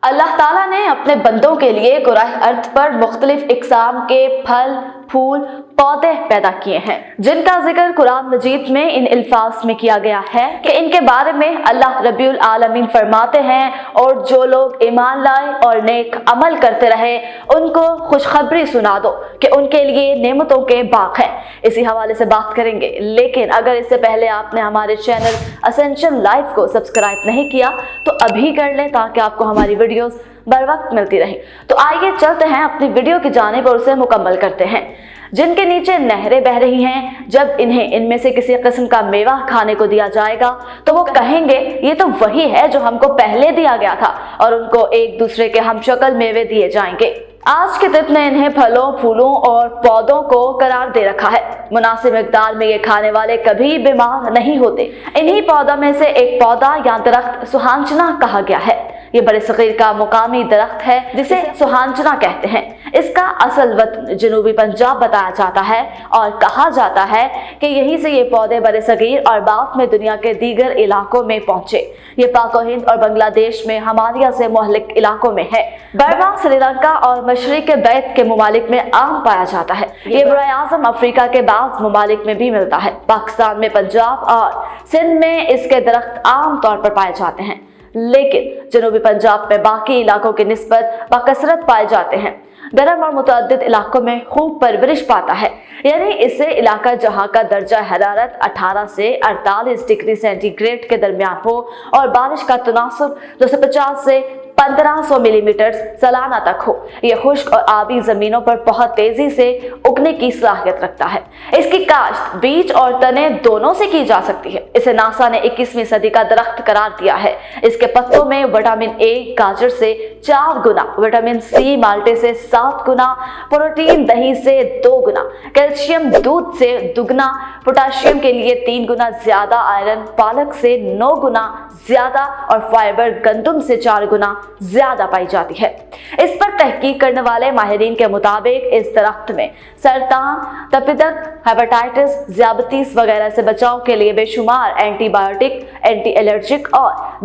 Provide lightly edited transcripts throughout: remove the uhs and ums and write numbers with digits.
اللہ ताला ने अपने बंदों के लिए कुराह अर्थ पर मुख्तलिफ इकसाम के फल, फूल, पौधे पैदा किए हैं, जिनका जिक्र कुरान मजीद में इन अल्फाज में किया गया है कि इनके बारे में अल्लाह रब्बुल आलमीन फरमाते हैं, और जो लोग ईमान लाए और नेक अमल करते रहे उनको खुशखबरी सुना दो कि उनके लिए नेमतों के बाग हैं। इसी हवाले से बात करेंगे, लेकिन अगर इससे पहले आपने हमारे चैनल असेंशियल लाइफ को सब्सक्राइब नहीं किया तो अभी कर लें, ताकि आपको हमारी वीडियोस बर वक्त मिलती रही। तो आइए चलते हैं अपनी वीडियो की जानिब और उसे मुकम्मल करते हैं। जिनके नीचे नहरें बह रही हैं, जब इन्हें इनमें से किसी किस्म का मेवा खाने को दिया जाएगा तो वो कहेंगे ये तो वही है जो हमको पहले दिया गया था, और उनको एक दूसरे के हमशक्ल मेवे दिए जाएंगे। आज के तिब ने इन्हें फलों, फूलों और पौधों को करार दे रखा है। मुनासिब मिकदार में ये खाने वाले कभी बीमार नहीं होते। इन्हीं पौधों में से एक पौधा या दरख्त सुहांजना कहा गया है। ये बड़े सगीर का मुकामी दरख्त है जिसे सुहांजना कहते हैं। इसका असल वतन जनूबी पंजाब बताया जाता है और कहा जाता है कि यहीं से ये पौधे बड़े सगीर और बाद में दुनिया के दीगर इलाकों में पहुंचे। ये पाक हिंद और बांग्लादेश में हमारिया से मोहल्लिक इलाकों में है। बर्मा, श्रीलंका और मशरिक बैत के ममालिक में आम पाया जाता है। ये बराए आज़म अफ्रीका के बाज़ ममालिक में भी मिलता है। पाकिस्तान में पंजाब और सिंध में इसके दरख्त आम तौर पर पाए जाते हैं, लेकिन जनूबी पंजाब में बाकी इलाकों की निस्बत बकसरत पाए जाते हैं। गर्म और मुतअद्दिद इलाकों में खूब परवरिश पाता है, यानी इससे इलाका जहाँ का दर्जा हरारत 18 से 48 डिग्री सेंटीग्रेड के दरमियान हो और बारिश का तनासुब 250 से 1500 मिलीमीटर सालाना तक हो। यह खुश्क और आबी जमीनों पर बहुत तेजी से उगने की सलाहियत रखता है। इसकी काश्त बीज और तने दोनों से की जा सकती है। इसे नासा ने 21वीं सदी का दरख्त करार दिया है। इसके पत्तों में विटामिन ए गाजर से 4 गुना, विटामिन सी माल्टे से 7 गुना, प्रोटीन दही से 2 गुना, कैल्शियम दूध से दुगना, पोटाशियम के लिए 3 गुना ज्यादा, आयरन पालक से 9 गुना ज्यादा और फाइबर गंदम से 4 गुना ज्यादा पाई जाती है। इस पर तहकीक करने वाले माहिरीन के मुताबिक इस दरख्त में सरतान, तपिदक, हेपेटाइटिस, ज़ियाबतीस वगैरह से बचाव के लिए बेशुमार एंटीबायोटिक, एंटी एलर्जिक और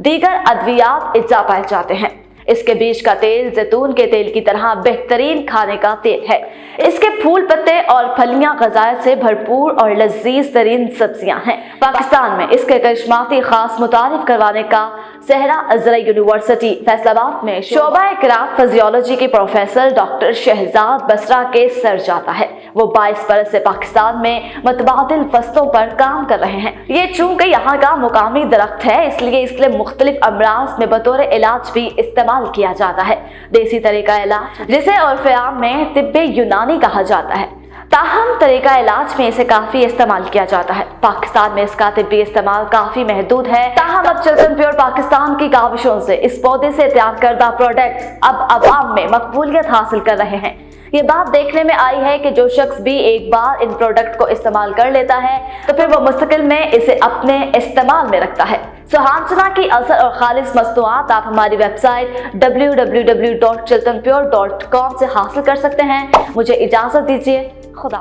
दीगर अद्वियात इज्जा पाए जाते हैं। इसके बीज का तेल जैतून के तेल की तरह बेहतरीन खाने का तेल है। इसके फूल, पत्ते और फलियां ग़िज़ायत से भरपूर और लजीज तरीन सब्जियां हैं। पाकिस्तान में इसके करिश्माती खास मुतारिफ करवाने का सहरा अज़रा यूनिवर्सिटी फैसलाबाद में शोबा क्राफ्ट फिजियोलॉजी के प्रोफेसर डॉक्टर शहजाद बसरा के सर जाता है। वो 22 बरस से पाकिस्तान में मतबादिल फसलों पर काम कर रहे हैं। ये चूंकि यहाँ का मुकामी दरख्त है, इसलिए इसलिए मुख्तलिफ अमराज में बतौर इलाज भी इस्तेमाल किया जाता है। देसी तरीका इलाज, जिसे उर्फ़े आम में तिब्बे यूनानी कहा जाता है, ताहम तरीका इलाज में इसे काफी इस्तेमाल किया जाता है। पाकिस्तान में इसका तिब्बी इस्तेमाल काफी महदूद है। ताहम अब चिल्ड्रन प्योर पाकिस्तान की काविशों से इस पौधे से तैयार करदा प्रोडक्ट्स अब अवाम में मकबूलियत हासिल कर रहे हैं। ये बात देखने में आई है कि जो शख्स भी एक बार इन प्रोडक्ट को इस्तेमाल कर लेता है तो फिर वो मुस्तकिल में इसे अपने इस्तेमाल में रखता है। सुहांजना की असर और खालिस मस्तूआत आप हमारी वेबसाइट www.chiltonpure.com से हासिल कर सकते हैं। मुझे इजाजत दीजिए। खुदा।